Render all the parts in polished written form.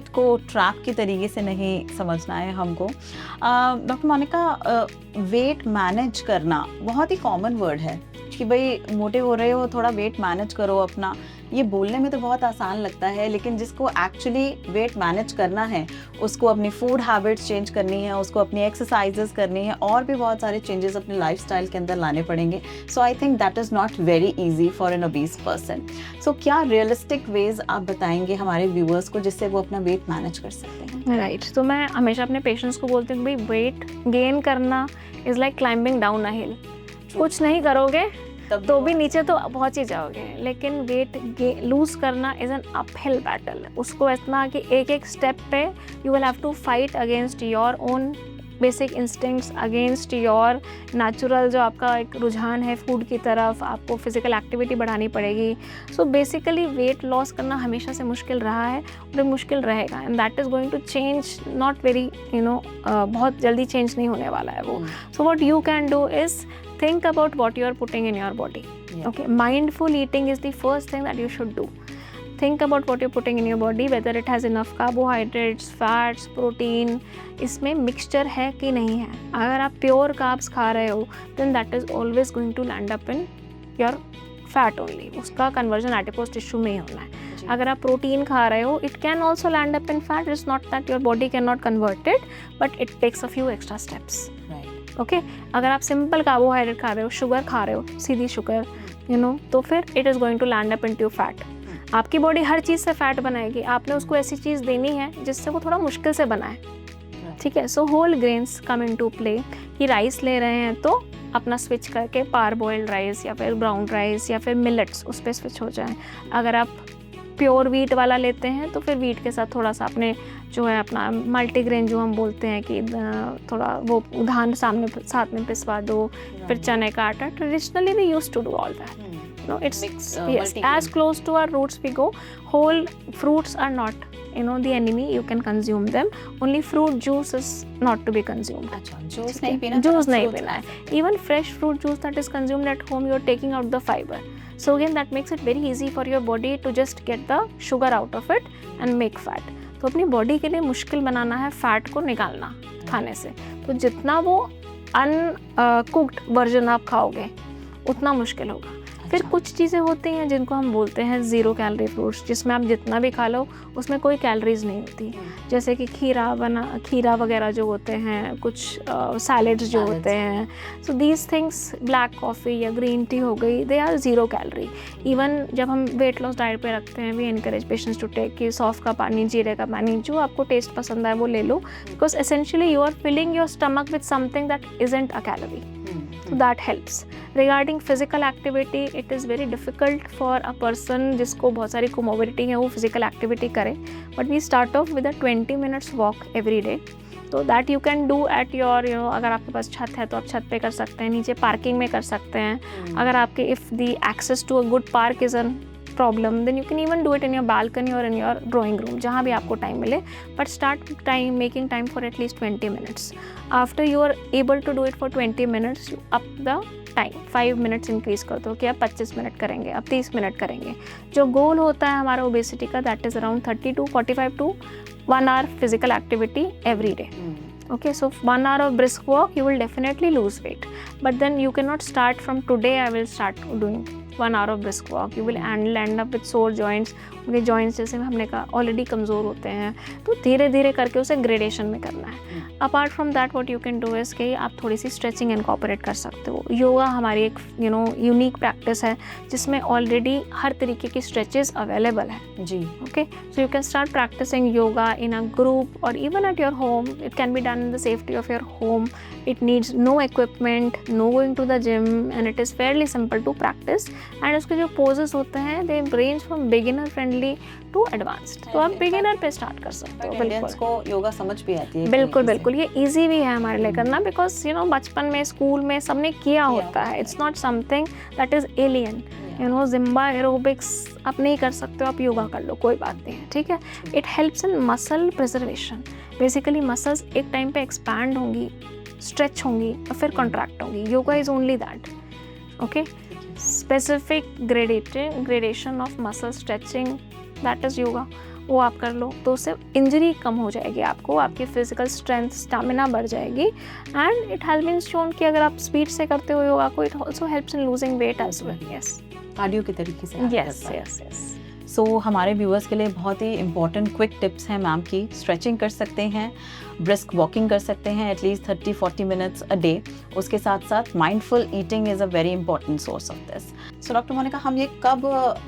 Wait को trap की तरीके से नहीं समझना है हमको। डॉक्टर मोनिका, वेट मैनेज करना बहुत ही कॉमन वर्ड है कि भाई मोटे हो रहे हो, थोड़ा वेट मैनेज करो अपना। ये बोलने में तो बहुत आसान लगता है, लेकिन जिसको एक्चुअली वेट मैनेज करना है उसको अपनी फूड हैबिट्स चेंज करनी है, उसको अपनी एक्सरसाइजेस करनी है, और भी बहुत सारे चेंजेस अपने लाइफस्टाइल के अंदर लाने पड़ेंगे। So I think that is not very easy for an obese person. So क्या रियलिस्टिक वेज आप बताएंगे हमारे व्यूअर्स को जिससे वो अपना वेट मैनेज कर सकते हैं? राइट, तो मैं हमेशा अपने पेशेंट्स को बोलती हूँ भाई वेट गेन करना is like climbing down a hill. कुछ नहीं करोगे तो भी नीचे तो पहुंच ही जाओगे, लेकिन वेट लूज करना इज़ एन अपहिल बैटल। उसको इतना कि एक एक स्टेप पे you will have to fight against your own basic instincts, against your natural जो आपका एक रुझान है फूड की तरफ, आपको फिजिकल एक्टिविटी बढ़ानी पड़ेगी। सो बेसिकली वेट लॉस करना हमेशा से मुश्किल रहा है और मुश्किल रहेगा, and that is going to change not very बहुत जल्दी चेंज नहीं होने वाला है वो। So what you can do is think about what you are putting in your body. Okay, mindful eating is the first thing that you should do. Think about what you're putting in your body, whether it has enough carbohydrates, fats, protein, इसमें mixture है कि नहीं है। अगर आप pure carbs खा रहे हो then that is always going to land up in your fat only. उसका conversion adipose tissue में ही होना है। अगर आप प्रोटीन खा रहे हो it can also land up in fat. It's not that your body cannot convert it, but it takes a few extra steps. Okay अगर आप सिंपल कार्बोहाइड्रेट खा रहे हो, शुगर खा रहे हो, सीधी शुगर तो फिर it is going to land up into fat. आपकी बॉडी हर चीज़ से फैट बनाएगी, आपने उसको ऐसी चीज़ देनी है जिससे वो थोड़ा मुश्किल से बनाए। ठीक है, so whole grains come into play. कि राइस ले रहे हैं तो अपना स्विच करके पार बॉइल्ड राइस या फिर ब्राउन राइस या फिर मिलेट्स उस पर स्विच हो जाए। अगर आप प्योर वीट वाला लेते हैं तो फिर वीट के साथ थोड़ा सा अपने जो है अपना मल्टीग्रेन जो हम बोलते हैं कि थोड़ा वो धान साथ में पिसवा दो, फिर चने का आटा। Traditionally we used to do all that. No it's yes as close to our roots we go. Whole fruits are not the enemy, you can consume them. Only fruit juice is not to be consumed. अच्छा, juice नहीं पीना, juice नहीं पीना है। Even fresh fruit juice that is consumed at home, you are taking out the fiber. So again that makes it very easy for your body to just get the sugar out of it and make fat. तो अपनी body के लिए मुश्किल बनाना है fat को निकालना खाने से। तो जितना वो अनकुक्ड वर्जन आप खाओगे उतना मुश्किल होगा। फिर कुछ चीज़ें होती हैं जिनको हम बोलते हैं ज़ीरो कैलोरी फ्रूट्स, जिसमें आप जितना भी खा लो उसमें कोई कैलोरीज नहीं होती। जैसे कि खीरा वगैरह जो होते हैं, कुछ सैलेड्स जो होते हैं। So these things, black coffee या ग्रीन टी हो गई, they are zero calorie. Even जब हम वेट लॉस डाइट पे रखते हैं we encourage patients to take कि सौंफ का पानी, जीरे का पानी, जो आपको टेस्ट पसंद है वो ले लो, because essentially you are filling your stomach with something that isn't a calorie. So that helps. Regarding physical activity, it is very difficult for a person जिसको बहुत सारी comorbidity है वो physical activity करे, but we start off with a 20 minutes walk every day. तो that you can do at your अगर आपके पास छत है तो आप छत पे कर सकते हैं, नीचे पार्किंग में कर सकते हैं। अगर आपके if the access to a good park is a problem, then you can even do it in your balcony or in your drawing room, जहाँ भी आपको टाइम मिले, but start making time for at least 20 minutes. After you are able to do it for 20 minutes, you up the time 5 minutes increase कर दो कि आप 25 minute करेंगे, अब 30 मिनट करेंगे। जो गोल होता है हमारा ओबेसिटी का, that is around 30 to 45 to 1 hour physical activity every day. Okay, so 1 hour of brisk walk, you will definitely lose weight, but then you cannot start from today I will start doing 1 hour of brisk walk. You will end up with sore joints. उनके joints जैसे हमने कहा already कमज़ोर होते हैं, तो धीरे धीरे करके उसे ग्रेडेशन में करना है। Apart from that what you can do is कि आप थोड़ी सी स्ट्रेचिंग इनकॉर्पोरेट कर सकते हो। योगा हमारी एक यूनिक प्रैक्टिस है जिसमें ऑलरेडी हर तरीके की स्ट्रेचेस अवेलेबल है जी। Okay, so you can start practicing yoga in a group और even at your home. It can be done in the safety of your home. It needs no equipment, no going to the gym, and it is fairly simple to practice. And उसके जो poses होते हैं they range from beginner friendly to advanced. तो आप beginner पे start कर सकते हो। बिल्कुल को योगा समझ भी आती है। बिल्कुल बिल्कुल, ये easy भी है हमारे लिए करना, because बचपन में स्कूल में सबने किया होता है। It's not something that is alien. Zimba aerobics आप नहीं कर सकते हो, आप योगा कर लो, कोई बात नहीं है, ठीक है। It helps in muscle preservation. Basically muscles एक टाइम पे एक्सपैंड होंगी, स्ट्रेच होंगी और फिर कॉन्ट्रैक्ट होंगी। Yoga is only that. Okay, specific gradation of muscle stretching, that is yoga. वो आप कर लो, तो उससे इंजरी कम हो जाएगी आपको, आपकी फिजिकल स्ट्रेंथ स्टैमिना बढ़ जाएगी। And it has been shown कि अगर आप स्पीड से करते हो योगा को, it also helps in losing weight as well. Yes, cardio के तरीके से act यस करता है। Yes yes. सो हमारे व्यूअर्स के लिए बहुत ही इंपॉर्टेंट क्विक टिप्स हैं मैम की। स्ट्रेचिंग कर सकते हैं, ब्रिस्क वॉकिंग कर सकते हैं एटलीस्ट 30-40 मिनट्स अ डे। उसके साथ साथ mindful eating is a very important source of this. So doctor Monica, हम ये कब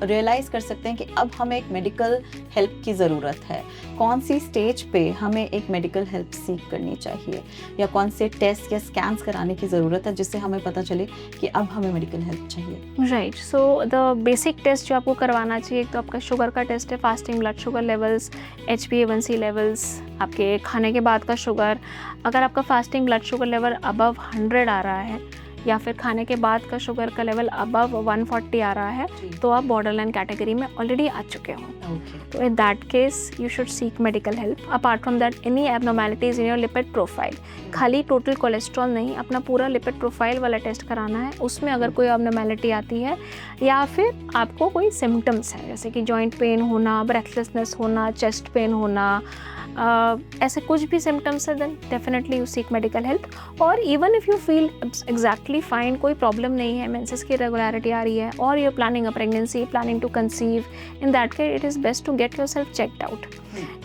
रियलाइज़ कर सकते हैं कि अब हमें एक मेडिकल हेल्प की ज़रूरत है? कौन सी स्टेज पे हमें एक मेडिकल हेल्प सीख करनी चाहिए, या कौन से टेस्ट या स्कैन्स कराने की ज़रूरत है जिससे हमें पता चले कि अब हमें मेडिकल हेल्प चाहिए? Right, so the basic test जो आपको करवाना चाहिए, एक तो आपका शुगर का टेस्ट है, fasting blood sugar levels, HbA1c levels, आपके खाने के बाद का शुगर। अगर आपका fasting blood sugar level above 100 आ रहा है, या फिर खाने के बाद का शुगर का लेवल अबव 140 आ रहा है, तो आप बॉर्डरलाइन कैटेगरी में ऑलरेडी आ चुके हो। तो इन that case you should seek medical help. Apart from that, any एबनॉर्मैलिटीज in your lipid profile, खाली टोटल कोलेस्ट्रॉल नहीं, अपना पूरा लिपिड प्रोफाइल वाला टेस्ट कराना है। उसमें अगर कोई एबनॉर्मैलिटी आती है, या फिर आपको कोई सिम्टम्स है जैसे कि जॉइंट पेन होना, ब्रेथलेसनेस होना, चेस्ट पेन होना, ऐसे कुछ भी सिम्टम्स है, then definitely you seek medical help. और even if you feel exactly fine, कोई प्रॉब्लम नहीं है, मेंसेस की रेगुलरिटी आ रही है, और you planning a pregnancy, planning to conceive, in that case it is best to get your self checked out.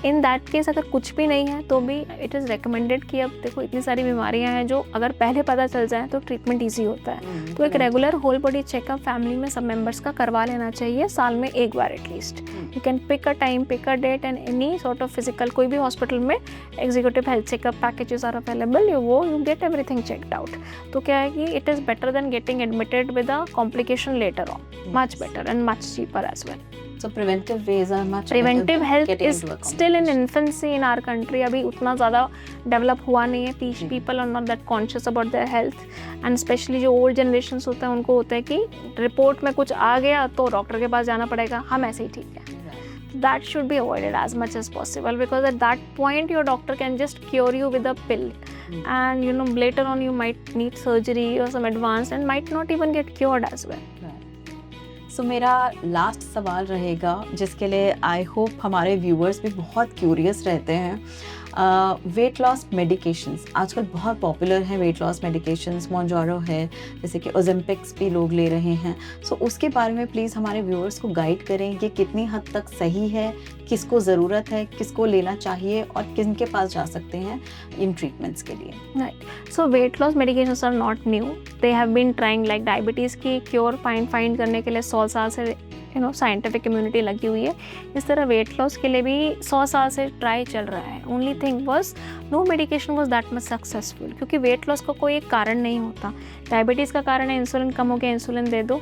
In that case अगर कुछ भी नहीं है तो भी इट इज़ रिकमेंडेड कि अब देखो इतनी सारी बीमारियां हैं जो अगर पहले पता चल जाए तो ट्रीटमेंट ईजी होता है। तो एक regular whole body checkup family में सब मेंबर्स का करवा लेना चाहिए, साल में एक बार at least. You can pick a time, pick a date, and any sort of physical, कोई भी हॉस्पिटल में executive health checkup packages are available, you get everything checked out. तो क्या है कि it is better than getting admitted with a complication later on, much better and much cheaper as well. So preventive ways are much better preventive than health getting is into a still in complication. Infancy in our country. अभी उतना ज़्यादा develop हुआ नहीं है, people are not that conscious about their health, and specially जो old generation होता है उनको होता है कि रिपोर्ट में कुछ आ गया तो डॉक्टर के पास जाना पड़ेगा, हम ऐसे ही ठीक है। That should be avoided as much as possible, because at that point your doctor can just cure you with a pill, and you know later on you might need surgery or some advanced and might not even get cured as well. सो मेरा last सवाल रहेगा जिसके लिए I hope हमारे viewers भी बहुत curious रहते हैं। वेट लॉस मेडिकेशंस आजकल बहुत पॉपुलर हैं। वेट लॉस मेडिकेशंस मोंजारो है, जैसे कि ओजेम्पिक्स भी लोग ले रहे हैं। सो उसके बारे में प्लीज़ हमारे व्यूअर्स को गाइड करें कि कितनी हद तक सही है, किसको ज़रूरत है, किसको लेना चाहिए, और किनके पास जा सकते हैं इन ट्रीटमेंट्स के लिए। Right. So weight loss medications are not new. They have been trying, like diabetes की क्योर फाइंड करने के लिए 100 साल से साइंटिफिक कम्युनिटी लगी हुई है। इस तरह वेट लॉस के लिए भी 100 साल से ट्राई चल रहा है। Only thing was no medication was that much successful, क्योंकि वेट लॉस का कोई एक कारण नहीं होता। डायबिटीज़ का कारण है इंसुलिन कम हो गया, इंसुलिन दे दो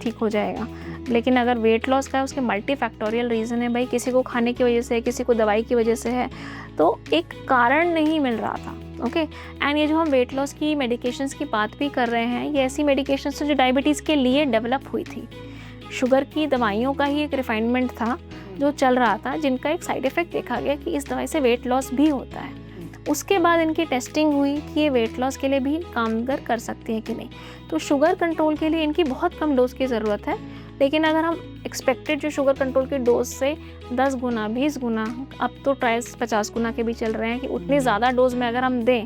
ठीक हो जाएगा। लेकिन अगर वेट लॉस का है, उसके मल्टी फैक्टोरियल रीज़न है भाई, किसी को खाने की वजह से है, किसी को दवाई की वजह से है, तो एक कारण नहीं मिल रहा था। ओके, एंड ये जो हम वेट लॉस की मेडिकेशंस की बात भी कर रहे हैं, ये ऐसी मेडिकेशंस हैं जो डायबिटीज़ के लिए डेवलप हुई थी। शुगर की दवाइयों का ही एक रिफाइनमेंट था जो चल रहा था, जिनका एक साइड इफ़ेक्ट देखा गया कि इस दवाई से वेट लॉस भी होता है। उसके बाद इनकी टेस्टिंग हुई कि ये वेट लॉस के लिए भी कामगर कर सकती है कि नहीं। तो शुगर कंट्रोल के लिए इनकी बहुत कम डोज की ज़रूरत है, लेकिन अगर हम एक्सपेक्टेड जो शुगर कंट्रोल की डोज से 10 गुना 20 गुना, अब तो ट्रायल्स 50 गुना के भी चल रहे हैं कि उतनी ज़्यादा डोज में अगर हम दें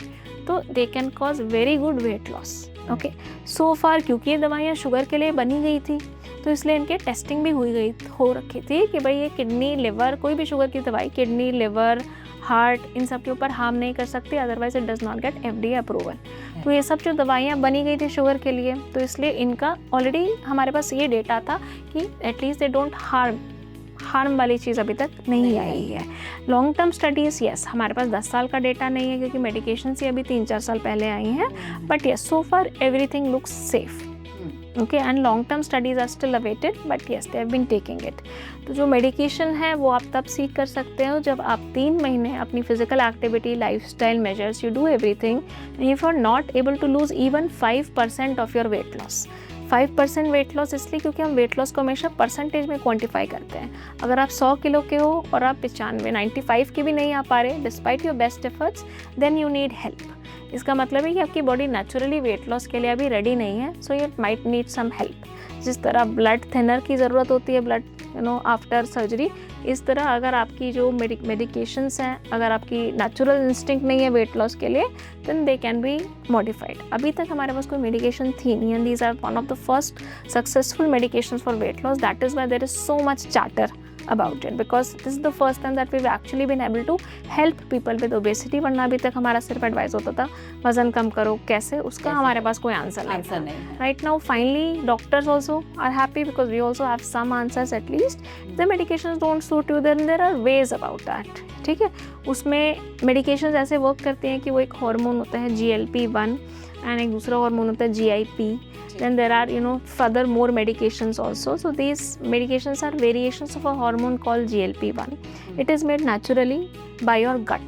तो they can cause very good weight loss. Okay, so far क्योंकि ये दवाइयाँ शुगर के लिए बनी गई थी, तो इसलिए इनके टेस्टिंग भी हो रखी थी कि भाई ये किडनी, लिवर, कोई भी शुगर की दवाई किडनी, लिवर, हार्ट, इन सब के ऊपर हार्म नहीं कर सकती, otherwise it does not gate FDA approval. तो ये सब जो दवाइयाँ बनी गई थी शुगर के लिए, तो इसलिए इनका ऑलरेडी हमारे पास ये डेटा था कि एटलीस्ट दे डोंट हार्म वाली चीज़ अभी तक नहीं आई है। लॉन्ग टर्म स्टडीज़, यस, हमारे पास 10 साल का डेटा नहीं है क्योंकि मेडिकेशन ही अभी 3-4 साल पहले आई हैं, but yes, so far everything looks safe. Okay, and long term studies are still awaited, but yes they have been taking it. तो जो मेडिकेशन है वो आप तब सीख कर सकते हो जब आप 3 महीने अपनी physical activity, lifestyle measures, you do everything, if you are not able to lose even 5% of your weight loss. 5% weight loss इसलिए क्योंकि हम वेट लॉस को हमेशा परसेंटेज में क्वान्टिफाई करते हैं। अगर आप 100 किलो के हो और आप 95 के भी नहीं आ पा रहे despite your best efforts, then you need help. इसका मतलब है कि आपकी बॉडी नेचुरली वेट लॉस के लिए अभी रेडी नहीं है, so you might need some help. जिस तरह ब्लड थिनर की ज़रूरत होती है ब्लड आफ्टर सर्जरी, इस तरह अगर आपकी जो मेडिकेशंस हैं, अगर आपकी नेचुरल इंस्टिंक्ट नहीं है वेट लॉस के लिए, then they can be modified. अभी तक हमारे पास कोई मेडिकेशन थी नहीं, and these are one of the first successful medications for weight loss. That is why there is so much chatter about it, because this is the first time that we've actually been able to help people with obesity। वरना अभी तक हमारा सिर्फ advice होता था वजन कम करो, कैसे, उसका हमारे पास कोई आंसर नहीं था। Right now finally doctors also are happy because we also have some answers at least। The medications don't suit you, then there are ways about that। ठीक है, उसमें मेडिकेशंस ऐसे वर्क करते हैं कि वो एक हार्मोन होता है GLP-1 एंड एक दूसरा हार्मोन होता है GIP। Then there are further more medications also. So these medications are variations of a hormone called GLP-1। It is made naturally by your gut,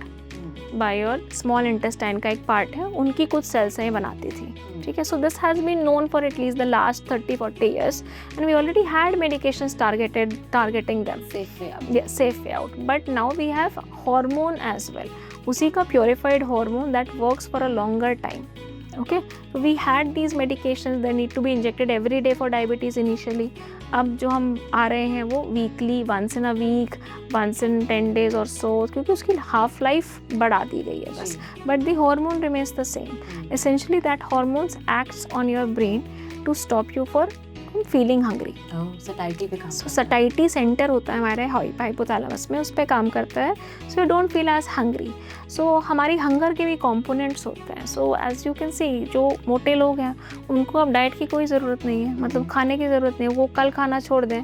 by your small intestine का एक part है, उनकी कुछ cells हैं बनाती थी। ठीक है, so this has been known for at least the last 30-40 years, and we already had medications targeting them। safe way out। Yeah, safe way out। But now we have hormone as well, उसी का purified hormone that works for a longer time। Okay, so we had these medications that need to be injected every day for diabetes initially। अब जो हम आ रहे हैं वो weekly, once in a week, once in 10 days or so, क्योंकि उसकी half life बढ़ा दी गई है बस। But the hormone remains the same. Essentially that hormones acts on your brain to stop you for feeling hungry. Satiety पे काम करता है। सटाइटी सेंटर होता है हमारे हाइपोथैलेमस में, उस पर काम करता है। So you don't feel as hungry. So हमारी हंगर के भी कंपोनेंट्स होते हैं। So as you can see, जो मोटे लोग हैं उनको अब डाइट की कोई ज़रूरत नहीं है, मतलब खाने की ज़रूरत नहीं है। वो कल खाना छोड़ दें,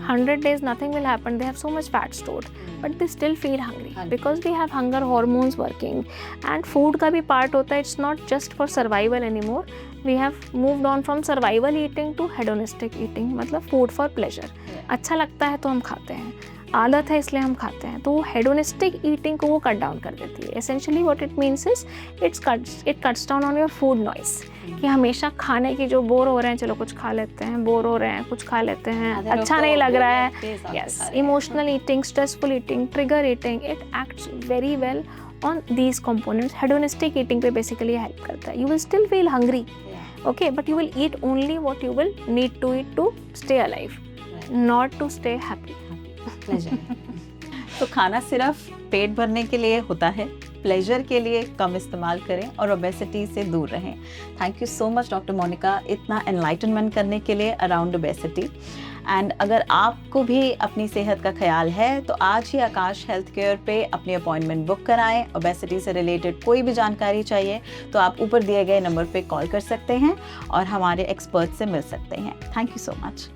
100 days nothing will happen, they have so much fat stored, but they still feel hungry because we have hunger hormones working। and food का भी part होता है, it's not just for survival anymore। we have moved on from survival eating to hedonistic eating, मतलब food for pleasure। अच्छा लगता है तो हम खाते हैं, आदत है इसलिए हम खाते हैं, तो हेडोनिस्टिक ईटिंग को वो कट डाउन कर देती है। Essentially what it means is it cuts down on your food noise, कि हमेशा खाने की जो बोर हो रहे हैं, चलो कुछ खा लेते हैं, बोर हो रहे हैं कुछ खा लेते हैं, अच्छा नहीं लग रहा है, yes, emotional eating, stressful eating, trigger eating, it acts very well on these components. Hedonistic eating पे बेसिकली हेल्प करता है। You will still feel hungry, okay, but you will eat only what you will need to eat to stay alive, not to stay happy। तो खाना सिर्फ पेट भरने के लिए होता है, प्लेजर के लिए कम इस्तेमाल करें और ओबेसिटी से दूर रहें। Thank you so much doctor Monica, इतना एनलाइटनमेंट करने के लिए अराउंड ओबेसिटी। एंड अगर आपको भी अपनी सेहत का ख्याल है तो आज ही आकाश हेल्थ केयर पे अपनी अपॉइंटमेंट बुक कराएं। ओबेसिटी से रिलेटेड कोई भी जानकारी चाहिए तो आप ऊपर दिए गए नंबर पे कॉल कर सकते हैं और हमारे एक्सपर्ट से मिल सकते हैं। Thank you so much.